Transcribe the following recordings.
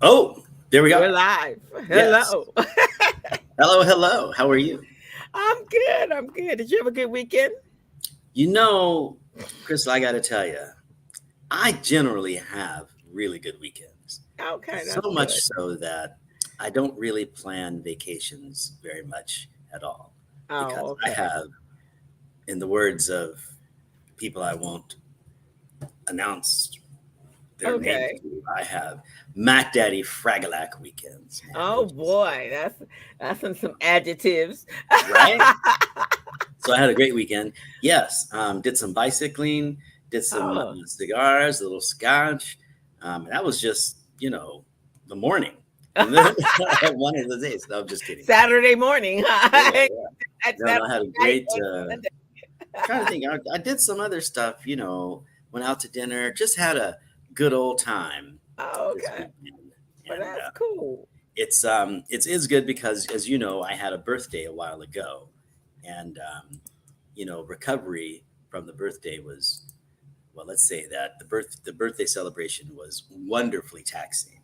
Oh, there we go. We're live. Yes. Hello. Hello, hello. How are you? I'm good. I'm good. Did you have a good weekend? You know, Crystal, I got to tell you, I generally have really good weekends. Okay, So that's much good. so that I don't really plan vacations very much at all Oh, because I okay. have, in the words of people I won't announce their names Okay. to, I have Mac Daddy Fragalac weekends, man. They're Oh just boy, that's some adjectives. right. So I had a great weekend. Yes, did some bicycling, did some Oh, cigars, a little scotch. And that was just, the morning. And then one of the days. No, I'm just kidding. Saturday morning. Yeah, Huh? yeah. At No, no, Saturday I had a night great. on Sunday. Trying to think. I did some other stuff. Went out to dinner. Just had a good old time Oh, this okay. weekend, Well, and that's cool. it's good because, as you know, I had a birthday a while ago, and recovery from the birthday was, well, let's say that the birthday celebration was wonderfully taxing.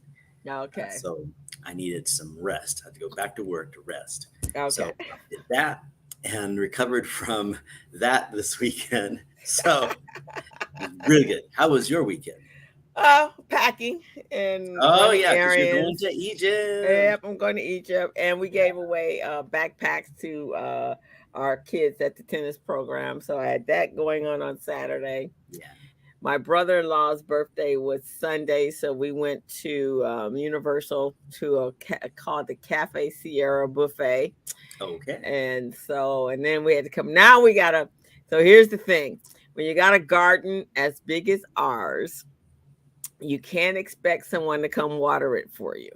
Okay. So I needed some rest. I had to go back to work to rest. Okay. So I did that and recovered from that this weekend. So it was really good. How was your weekend? Packing and Oh running yeah, because you're going errands. to Egypt. Yep, I'm going to Egypt, and we gave away backpacks to our kids at the tennis program. So I had that going on Saturday. Yeah. My brother-in-law's birthday was Sunday, so we went to Universal to called the Cafe Sierra Buffet, Okay. and then we had to come. Now we gotta. So here's the thing: when you got a garden as big as ours, you can't expect someone to come water it for you.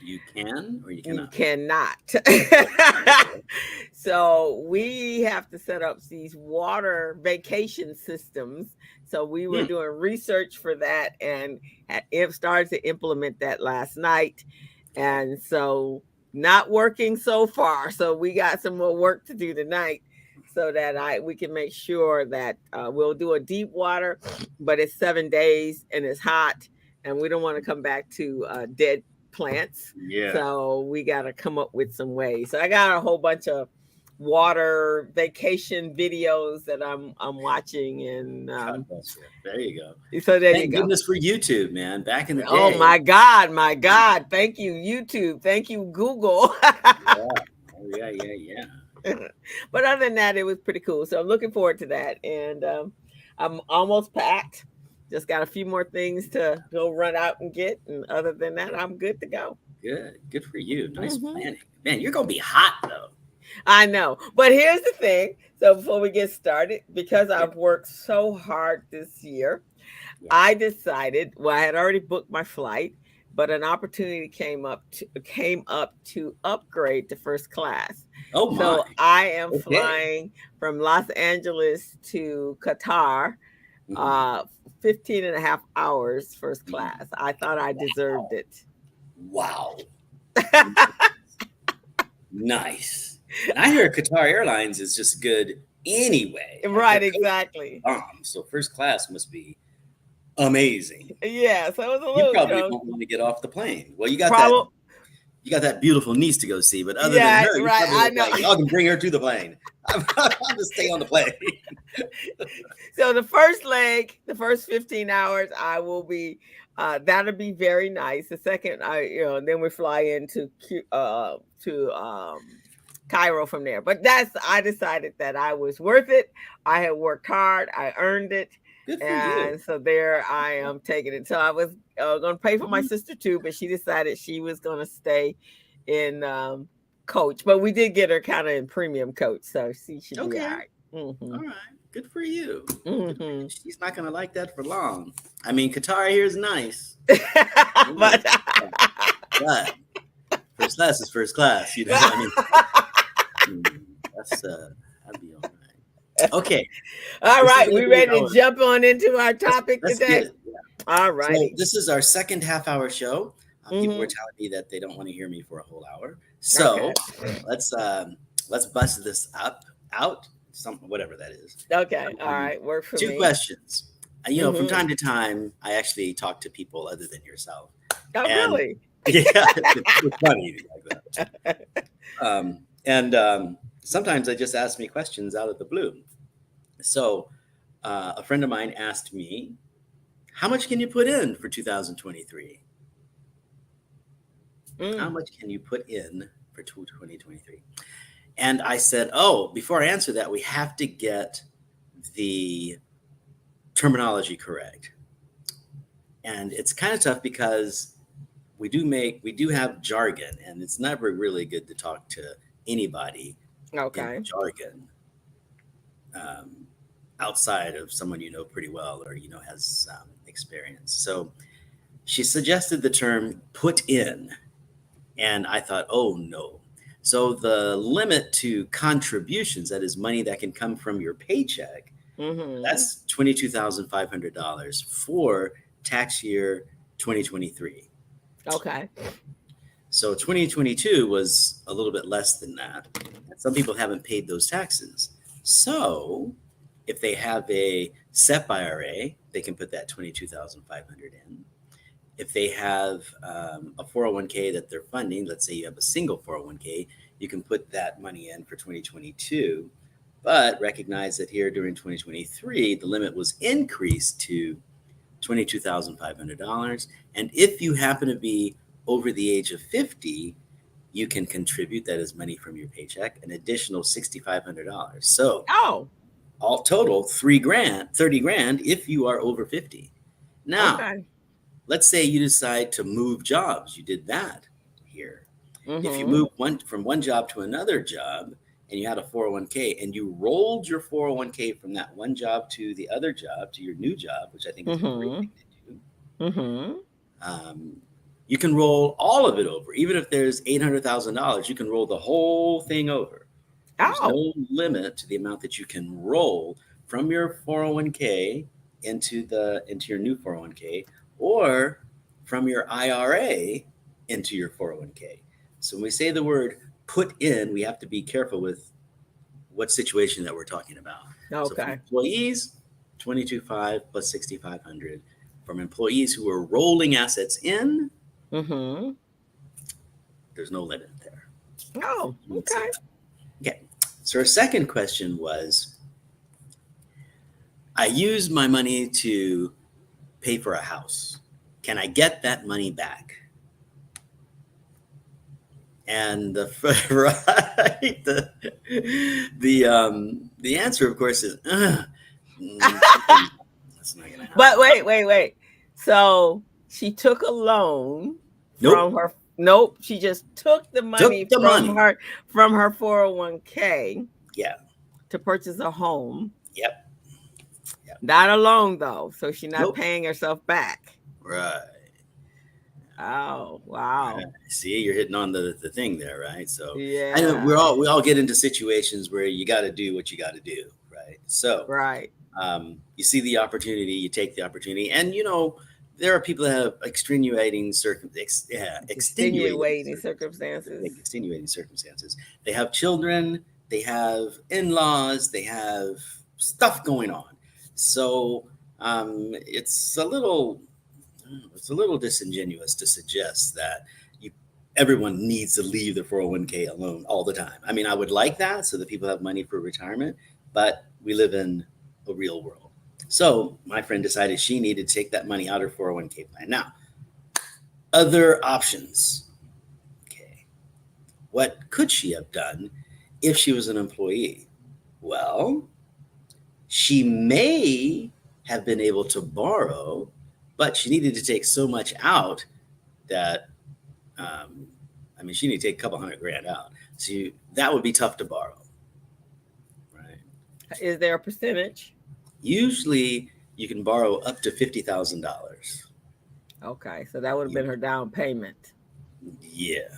You can or you You cannot. cannot. Okay. So we have to set up these water vacation systems. So we were Hmm. doing research for that and it started to implement that last night. Okay. And so not working so far. So we got some more work to do tonight so that I we can make sure that we'll do a deep water, but it's 7 days and it's hot, and we don't want to come back to dead plants. Yeah. So we got to come up with some ways. So I got a whole bunch of water vacation videos that I'm watching, and God bless you. There you go. so there you Thank go. goodness for YouTube, man. Back in the Oh day. my God! Thank you YouTube. Thank you Google. Yeah. Oh, yeah, yeah, yeah. But other than that, it was pretty cool. So I'm looking forward to that, and I'm almost packed. Just got a few more things to go run out and get, and other than that, I'm good to go. Good. Good for you. Nice Hmm. planning. Man, you're gonna be hot though. I know. But here's the thing. So before we get started, because Yeah. I've worked so hard this year, Yeah. I decided, well, I had already booked my flight, but an opportunity came up to upgrade to first class. Oh my. So I am Okay. flying from Los Angeles to Qatar, Mhm. uh 15 and a half hours first class. I thought I deserved it. Wow. Nice. And I hear Qatar Airlines is just good anyway. Like their Right, coach exactly. bomb. So first class must be amazing. Yeah, so it was a You little, probably won't want to get off the plane. Well, problem. you got that beautiful niece to go see, but other than Yeah, her, you right. probably I look know. like y'all can bring her to the plane. I'll just stay on the plane. So the first leg, the first 15 hours, I will be that'll be very nice. The second, then we fly into to Cairo from there. But that's I decided that I was worth it. I had worked hard, I earned it, Good for you. and so there I am taking it. So I was going to pay for my sister too, but she decided she was going to stay in coach. But we did get her kind of in premium coach, so she should be all Okay. right. Mm-hmm. All right. Good for you. Good for you. Mm-hmm. She's not gonna like that for long. I mean, Qatar here is nice. But But first class is first class. I mean, that's that'd be all right. Okay. all This is right, gonna we be ready to our jump on into our topic let's get today? it. Yeah. All So righty. this is our second half hour show. People were Mm-hmm. telling me that they don't want to hear me for a whole hour. Okay. So let's um, let's bust this up out some whatever that is. Okay. All right. Work for Two me. questions. From Mm-hmm. time to time, I actually talk to people other than yourself, Oh, and really? yeah, it's funny like that. Sometimes they just ask me questions out of the blue. So, a friend of mine asked me, "How much can you put in for 2023? How Mm. much can you put in for 2023?" And I said, "Oh, before I answer that, we have to get the terminology correct." And it's kind of tough because we do have jargon, and it's never really good to talk to anybody in Okay. jargon, um, outside of someone you know pretty well, or has experience. So she suggested the term "put in," and I thought, oh no. So the limit to contributions, that is money that can come from your paycheck, Mm-hmm. that's $22,500 for tax year 2023. Okay. So 2022 was a little bit less than that. And some people haven't paid those taxes. So if they have a SEP IRA, they can put that 22,500 in. If they have a 401k that they're funding, let's say you have a single 401k, you can put that money in for 2022. But recognize that here during 2023, the limit was increased to $22,500. And if you happen to be over the age of 50, you can contribute, that is money from your paycheck, an additional $6,500. So Oh, all total, 3 grand, 30 grand if you are over 50. Now, okay. let's say you decide to move jobs. You did that here. If you Mm-hmm. move from one job to another job and you had a 401k and you rolled your 401k from that one job to the other job to your new job, which I think is a great Mm-hmm. thing to do, Mm-hmm. um, you can roll all of it over. Even if there's $800,000, you can roll the whole thing over. There's Oh. no limit to the amount that you can roll from your 401k into your new 401k, or from your IRA into your 401k. So when we say the word "put in," we have to be careful with what situation that we're talking about. So from Okay. employees, 22.5 plus 6,500. From employees who are rolling assets in, Mm-hmm. there's no limit there. Oh, You won't see okay. that. Okay. So our second question was, I used my money to pay for a house. Can I get that money back? And the right, the answer, of course, is that's not going to But happen. wait. So she took a loan from Nope. her. Nope. She just took the Took money the money. from her 401k Yeah. to purchase a home. Yep. Yep. Not a loan though, so she's not Nope. paying herself back. Right. Oh, Right. wow. See, you're hitting on the thing there, right? So I know Yeah. we all get into situations where you got to do what you got to do, right? So Right. you see the opportunity, you take the opportunity, and there are people that have Extenuating circumstances. extenuating circumstances. They have children, they have in-laws, they have stuff going on. So it's a little disingenuous to suggest that you everyone needs to leave their 401k alone all the time. I mean, I would like that so that people have money for retirement, but we live in a real world. So my friend decided she needed to take that money out of her 401k plan. Now, other options. Okay. What could she have done if she was an employee? Well, she may have been able to borrow, but she needed to take so much out that Um, I mean, she need to take a couple $100,000 out. So that would be tough to borrow, right? Is there a percentage? Usually, you can borrow up to $50,000. Okay, so that would have been her down payment. Yeah,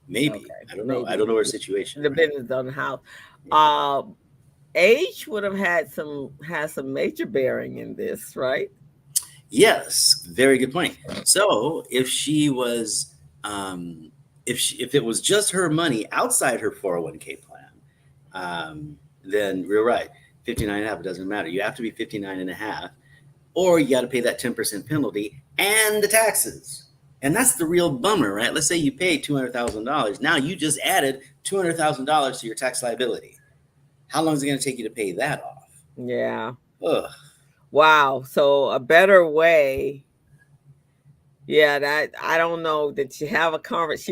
maybe. Okay, I don't know. I maybe don't know her situation, the right? business on the house. Yeah. Uh, age would have had some major bearing in this, right? Yes, very good point. So if she was, if it was just her money outside her 401k plan, then you're right. 59 and a half, it doesn't matter. You have to be 59 and a half, or you got to pay that 10% penalty and the taxes. And that's the real bummer, right? Let's say you pay $200,000. Now you just added $200,000 to your tax liability. How long is it going to take you to pay that off? Yeah. Ugh. Wow. So a better way. Yeah, that I don't know that she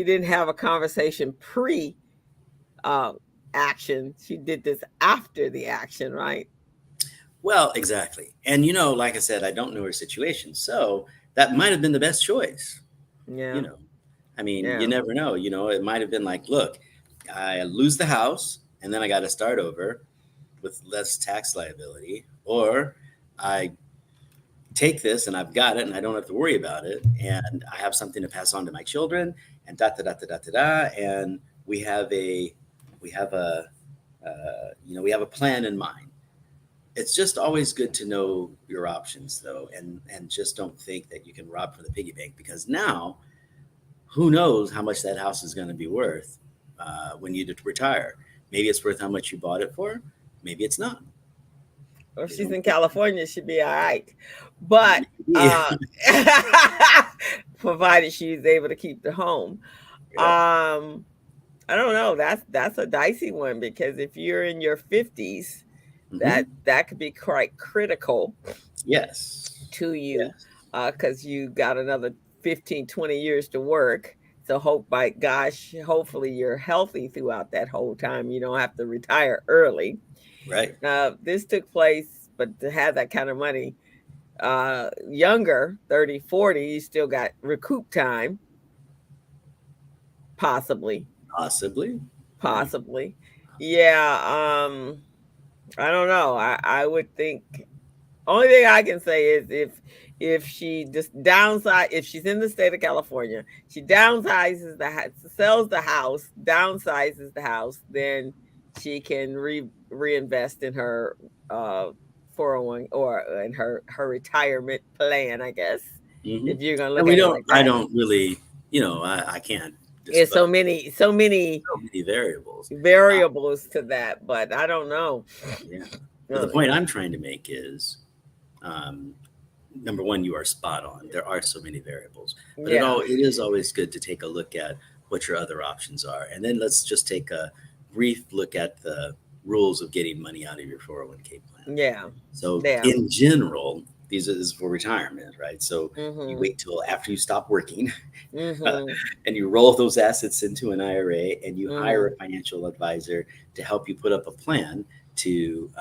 didn't have a conversation pre uh action. She did this after the action, right? Well, exactly. And like I said, I don't know her situation. So that might have been the best choice. You Yeah. know, I mean, you Yeah. never know. It might have been like, look, I lose the house and then I got to start over with less tax liability, or I take this and I've got it and I don't have to worry about it, and I have something to pass on to my children, and da da da da da da da, and we have a plan in mind. It's just always good to know your options, though, and just don't think that you can rob from the piggy bank, because now who knows how much that house is going to be worth when you retire. Maybe it's worth how much you bought it for. Maybe it's not. Or if You she's don't in California, she'd be all right. But maybe. provided she's able to keep the home. Yeah. Um, I don't know. That's a dicey one, because if you're in your 50s, Hmm. that could be quite critical Yes. to you, Yes. because you got another 15, 20 years to work. So hope by gosh, hopefully you're healthy throughout that whole time. You don't have to retire early. Right. This took place, but to have that kind of money, younger, 30, 40, you still got recoup time, possibly. Possibly. Yeah. Possibly. Yeah, I don't know. I would think, only thing I can say is if she just if she's in the state of California, she downsizes the house, sells the house, downsizes the house, then she can reinvest in her 401, or in her retirement plan, I guess, Hmm. if you're gonna And look we at it don't. like I that. don't really. I can't It's dispel so many so many variables. Uh, variables to that, but I don't know. yeah. But the Really. point I'm trying to make is, um, number one, you are spot on. There are so many variables, but Yeah. it is always good to take a look at what your other options are, and then let's just take a brief look at the rules of getting money out of your 401k plan. Yeah. So, Yeah. in general, this is for retirement, right? So, you Mhm. wait till after you stop working Mhm. and you roll those assets into an IRA, and you hire a Mhm. financial advisor to help you put up a plan to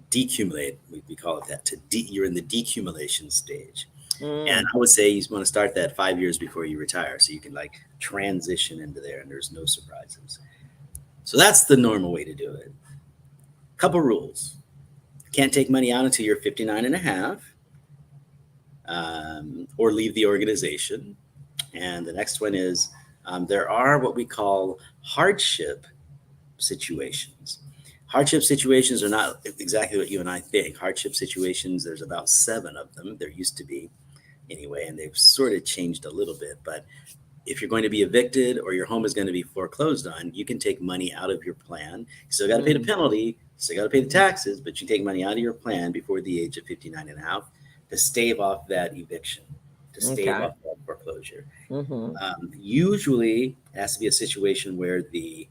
decumulate. We call it that. You're in the decumulation stage, and Mm. I would say you want to start that 5 years before you retire, so you can like transition into there, and there's no surprises. So that's the normal way to do it. Couple rules: can't take money out until you're 59 and a half, or leave the organization. And the next one is, there are what we call hardship situations. Hardship situations are not exactly what you and I think. Hardship situations, there's about 7 of them. There used to be anyway, and they've sort of changed a little bit. But if you're going to be evicted or your home is going to be foreclosed on, you can take money out of your plan. You still got to pay the Mm. penalty, still got to pay the taxes, but you take money out of your plan before the age of 59 and a half to stave off that eviction, to stave Okay. off that foreclosure. Mhm. Usually, it has to be a situation where the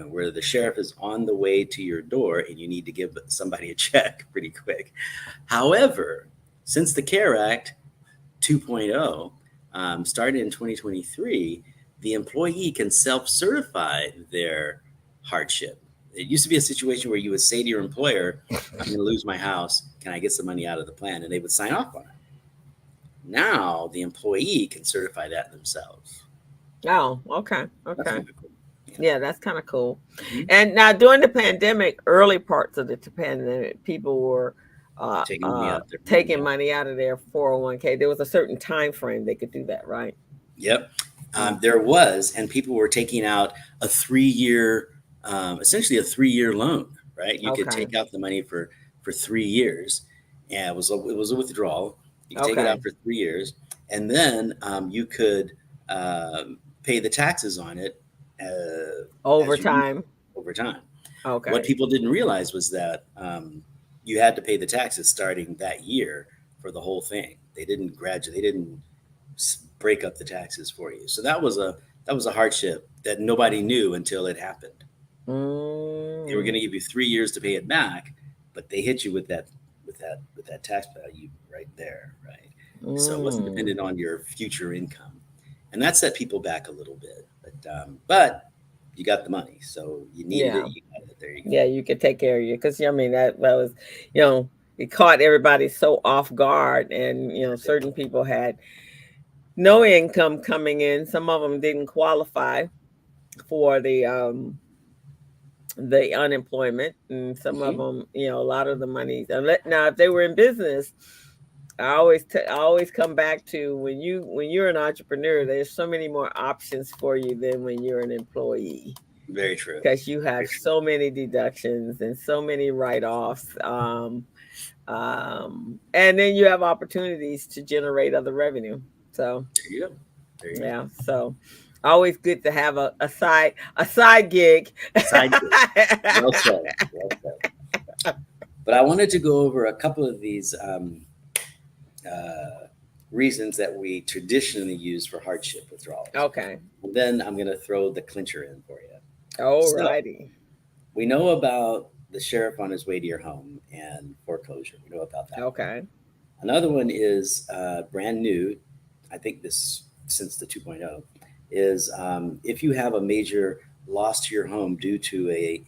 where the sheriff is on the way to your door and you need to give somebody a check pretty quick. However, since the CARE Act 2.0 started in 2023, the employee can self-certify their hardship. It used to be a situation where you would say to your employer, "I'm going to lose my house. Can I get some money out of the plan?" And they would sign off on it. Now the employee can certify that themselves. Oh, okay. That's Okay. kind of cool. Yeah. Yeah, that's kind of cool. Mhm. And now during the pandemic, early parts of the pandemic, people were Taking money out of their plan. taking Yeah. money out of their 401k. There was a certain time frame they could do that, right? Yep. Mm. There was, and people were taking out a 3 year, essentially a 3 year loan, right? You could Okay. take out the money for 3 years, and it was a withdrawal. You could take it Okay. out for 3 years, and then you could pay the taxes on it as you use Overtime. it over time. What Okay. people didn't realize was that you had to pay the taxes starting that year for the whole thing. They didn't graduate. They didn't break up the taxes for you. So that was a hardship that nobody knew until it happened. They were going Mm, to give you 3 years to pay it back, but they hit you with that tax value right there, right? So it wasn't mm. dependent on your future income, and that set people back a little bit. But you got the money, so you needed it. Yeah. You got it. There you go. Yeah, you could take care of you because I mean that was, you know, it caught everybody so off guard, and certain people had no income coming in. Some of them didn't qualify for the unemployment, and some of Hmm. them, a lot of the money. Now, if they were in business, I always come back to when you're an entrepreneur, there's so many more options for you than when you're an employee Very true. because you have Very true. so many deductions and so many write-offs. And then you have opportunities to generate other revenue. So There you go. There you go. yeah, so always good to have a side gig. Side gig. Well said. Well said. But I wanted to go over a couple of these reasons that we traditionally use for hardship withdrawals. Okay. And then I'm going to throw the clincher in for you. So Alrighty. we know about the sheriff on his way to your home and foreclosure. We know about that one. Okay. Another one is brand new. I think this since the 2.0 is if you have a major loss to your home due to a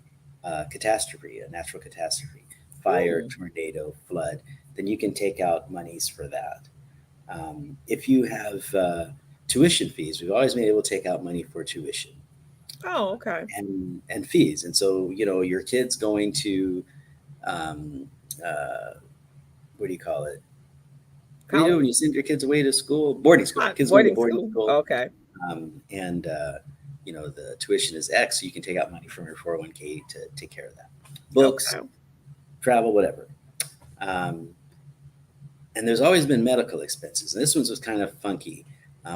catastrophe, a natural catastrophe, fire, Mm. tornado, flood, then you can take out monies for that. If you have tuition fees, we've always been able to take out money for tuition Oh, okay. and fees. And so, your kids going to, um, uh, what do you call it? What do you do when College? you send your kids away to school? Boarding school. Kids going to Boarding boarding school? school. Okay. And, the tuition is X, so you can take out money from your 401k to take care of that. Books, Okay. travel, whatever. Um, and there's always been medical expenses. And this one was kind of funky.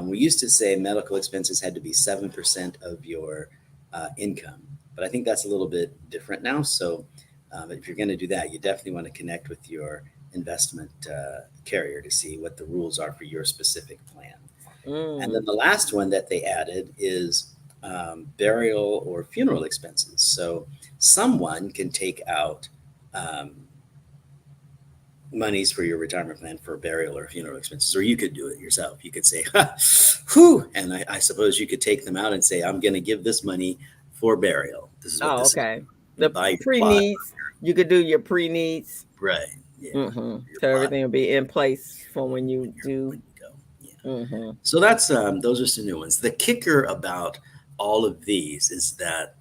We used to say medical expenses had to be 7% of your income, but I think that's a little bit different now. So if you're going to do that, you definitely want to connect with your investment carrier to see what the rules are for your specific plan. And then Mm. the last one that they added is burial or funeral expenses. So someone can take out um, monies for your retirement plan for burial or funeral expenses, or you could do it yourself. You could say, whew, and I suppose you could take them out and say, I'm going to give this money for burial. This is what Oh, this is. okay. And The buy your pre plot. needs. You could do your pre needs. Right. Yeah. Your So plot everything will be in place for when when you when do. you go. Yeah. Mm-hmm. So those are some new ones. The kicker about all of these is that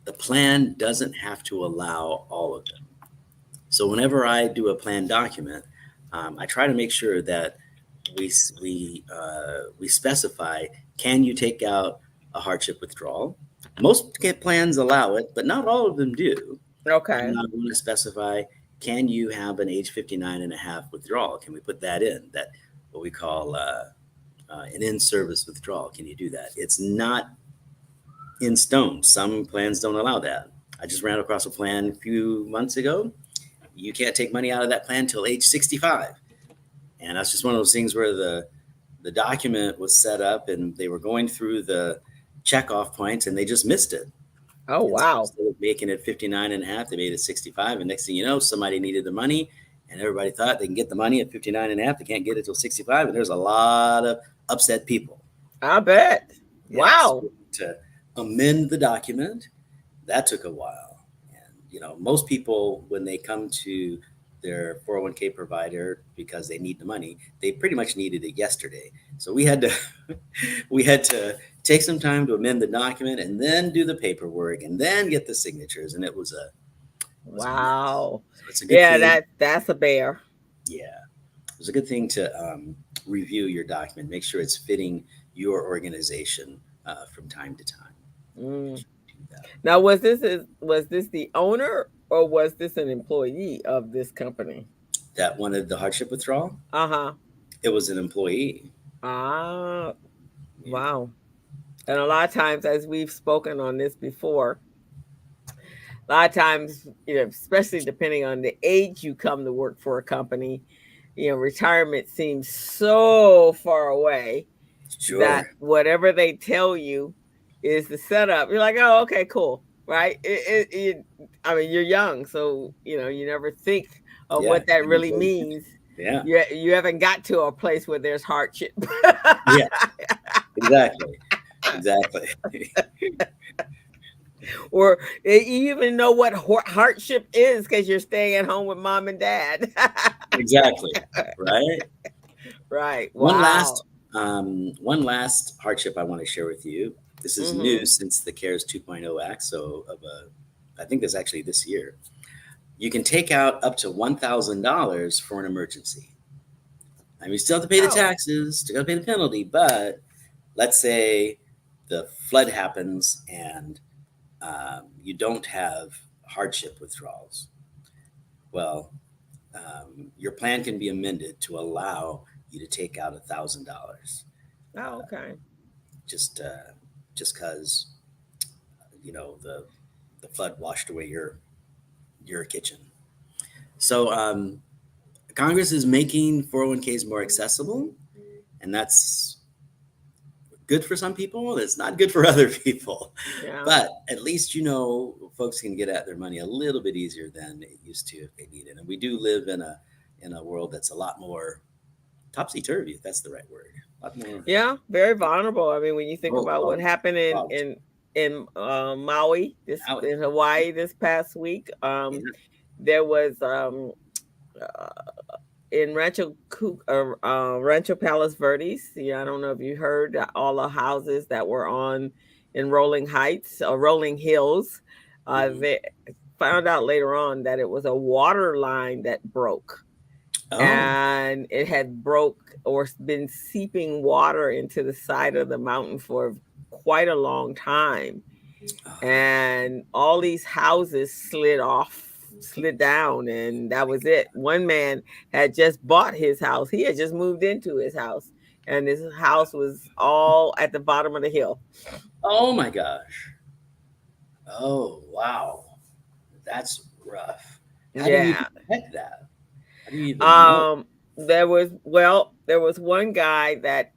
the plan doesn't have to allow all of them. So whenever I do a plan document, I try to make sure that we specify: can you take out a hardship withdrawal? Most plans allow it, but not all of them do. And Okay. I want to specify: can you have an age 59 and a half withdrawal? Can we put that in? That what we call an in-service withdrawal. Can you do that? It's not in stone. Some plans don't allow that. I just ran across a plan a few months ago. You can't take money out of that plan till age 65. And that's just one of those things where the document was set up and they were going through the checkoff points and they just missed it. Oh, And so wow. instead of making it 59 and a half, they made it 65. And next thing you know, somebody needed the money and everybody thought they can get the money at 59 and a half. They can't get it till 65. And there's a lot of upset people. I bet. Yeah. So Wow. to amend the document, that took a while. And, most people, when they come to their 401k provider because they need the money, they pretty much needed it yesterday. So we had to, we had to take some time to amend the document and then do the paperwork and then get the signatures. And it was a mess. Wow. So it's a good Yeah, thing. that's a bear. Yeah. It's a good thing to review your document, make sure it's fitting your organization from time to time. Mm. Do that. Now, was this the owner or was this an employee of this company? That wanted the hardship withdrawal, Uh-huh. it was an employee. Ah, Yeah. wow. And a lot of times, as we've spoken on this before, A lot of times, especially depending on the age you come to work for a company, retirement seems so far away that Sure. whatever they tell you is the setup. You're like, oh, okay, cool, right? I mean, you're young, so you never think of Yeah. what that really means. Yeah. You haven't got to a place where there's hardship. Yeah. Exactly. Exactly. Or you even know what hardship is because you're staying at home with mom and dad. Exactly. Right. Right. One Wow. last, one last hardship I want to share with you. This is new Hmm. since the CARES 2.0 Act. So, I think that's actually this year. You can take out up to $1,000 for an emergency. I mean, you still have to pay the Oh, taxes, still have to pay the penalty, but let's say the flood happens and you don't have hardship withdrawals. Well, your plan can be amended to allow you to take out $1,000 oh, okay. just just because the flood washed away your kitchen. So Congress is making 401ks more accessible, and that's good for some people. It's not good for other people, Yeah. but at least folks can get at their money a little bit easier than it used to if they need it. And we do live in a world that's a lot more topsy turvy, if that's the right word. A lot more. Yeah. Very vulnerable. I mean, when you think Oh, about what oh, happened in wow. in in Maui, Now, in Hawaii this past week, yeah. there was uh, in Rancho Palos Verdes. Yeah, I don't know if you heard that all the houses that were on in Rolling Heights or Rolling Hills. Mhm. They found out later on that it was a water line that broke, Oh, and it had broke or been seeping water into the side of the mountain for quite a long time, oh and all these houses slid down, and that was it. One man had just bought his house. He had just moved into his house, and his house was all at the bottom of the hill. oh my gosh. Oh wow, that's rough. How do you Yeah. detect that? How do you even know? um there was one guy that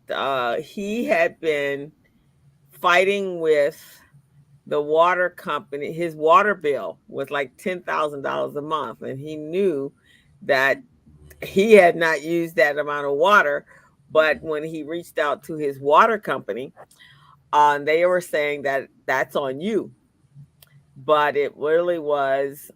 he had been fighting with the water company. His water bill was like $10,000 a month, and he knew that he had not used that amount of water. But Mhm. when he reached out to his water company, they were saying that that's on you. But it really was,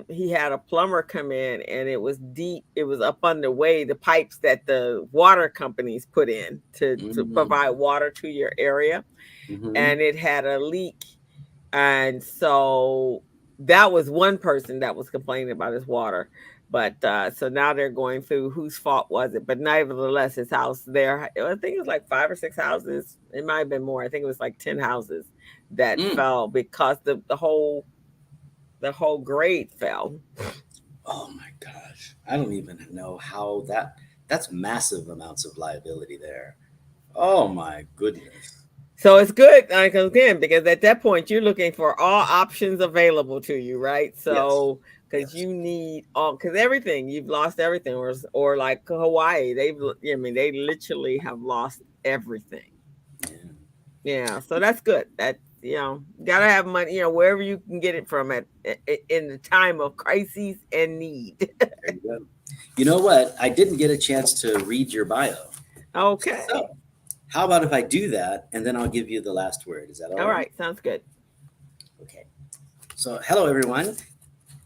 he had a plumber come in, and it was deep. It was up underway, the pipes that the water companies put in to Mm. provide water to your area, Mhm. and it had a leak. And so that was one person that was complaining about his water. But so now they're going through whose fault was it. But nevertheless, his house there, I think it was like 5 or 6 houses. It might have been more. I think it was like 10 houses that Mm. fell because the whole grade fell. Oh my gosh. I don't even know how that's massive amounts of liability there. Oh my goodness. So it's good, like, again, because at that point you're looking for all options available to you, right? Yes. So because Yes. you need all, because everything, you've lost everything, or like Hawaii, I mean, they literally have lost everything. Yeah. Yeah, so that's good. That, gotta have money, wherever you can get it from in the time of crises and need. There you go. You know what? I didn't get a chance to read your bio. Okay, So, how about if I do that and then I'll give you the last word? Is that all all right? right, sounds good. Okay. So, hello everyone.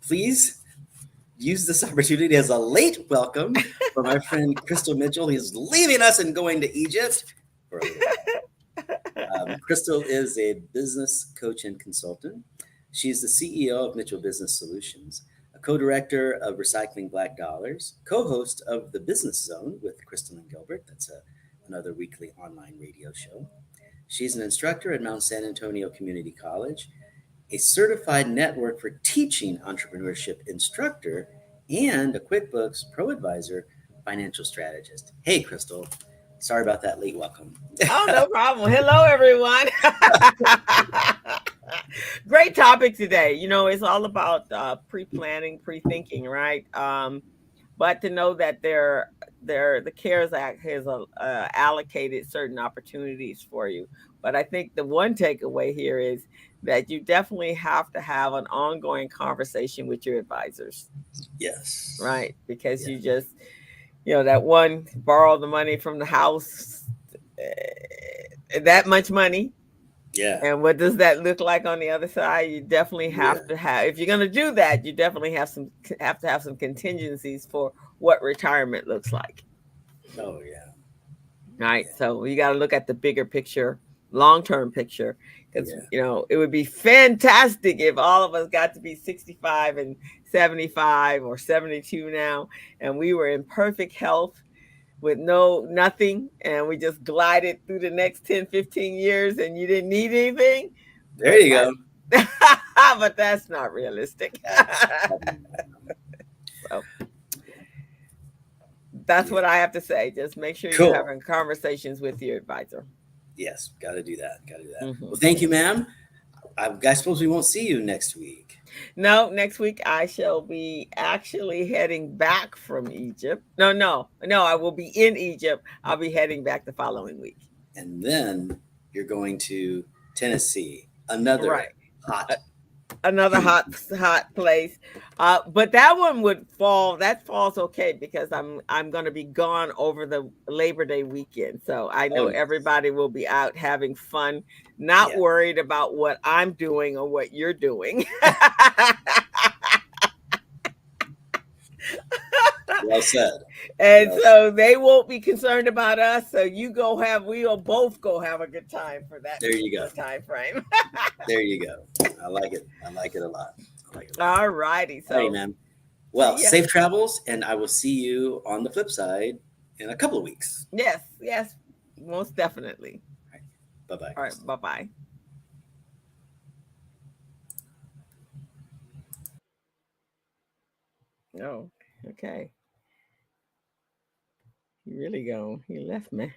Please use this opportunity as a late welcome for my friend Crystal Mitchell. He's leaving us and going to Egypt for a little while. Crystal is a business coach and consultant. She's the CEO of Mitchell Business Solutions, a co director of Recycling Black Dollars, co host of The Business Zone with Crystal and Gilbert. That's another weekly online radio show. She's an instructor at Mount San Antonio Community College, a certified network for teaching entrepreneurship instructor, and a QuickBooks Pro Advisor financial strategist. Hey, Crystal. Sorry about that late welcome. Oh, no problem. Hello, everyone. Great topic today. It's all about pre-planning, pre-thinking, right? But to know that the CARES Act has allocated certain opportunities for you. But I think the one takeaway here is that you definitely have to have an ongoing conversation with your advisors, Yes. right? Because Yeah. you just, that one borrow the money from the house, that much money. Yeah. And what does that look like on the other side? You definitely Yeah. have to have, if you're going to do that, you definitely have to have some contingencies for what retirement looks like. Oh yeah. Right. Yeah. So you got to look at the bigger picture, long-term picture, because, Yeah. it would be fantastic if all of us got to be 65 and 75 or 72 now, and we were in perfect health with nothing, and we just glided through the next 10, 15 years and you didn't need anything. There But you go. but that's not realistic. That's probably So that's yeah. what I have to say. Just make sure you're Cool. having conversations with your advisor. Yes. Got to do that. Got to do that. Mm-hmm. Well, thank you, ma'am. I suppose we won't see you next week. No, next week I shall be actually heading back from Egypt. No, I will be in Egypt. I'll be heading back the following week. And then you're going to Tennessee, another Right. hot. Another hot place, but that one that falls okay because I'm going to be gone over the Labor Day weekend, so I know Oh, everybody will be out having fun, not yeah. worried about what I'm doing or what you're doing. Well said. And Well so said. they won't be concerned about us, so we will both go have a good time for that There you go. time frame. There you go. I like it. I like it a lot. I like it a lot. All righty, All right, so ma'am. Well, see ya. safe travels, and I will see you on the flip side in a couple of weeks. Yes, most definitely. Bye bye. All right, bye-bye. Oh, okay. He really gone. He left me.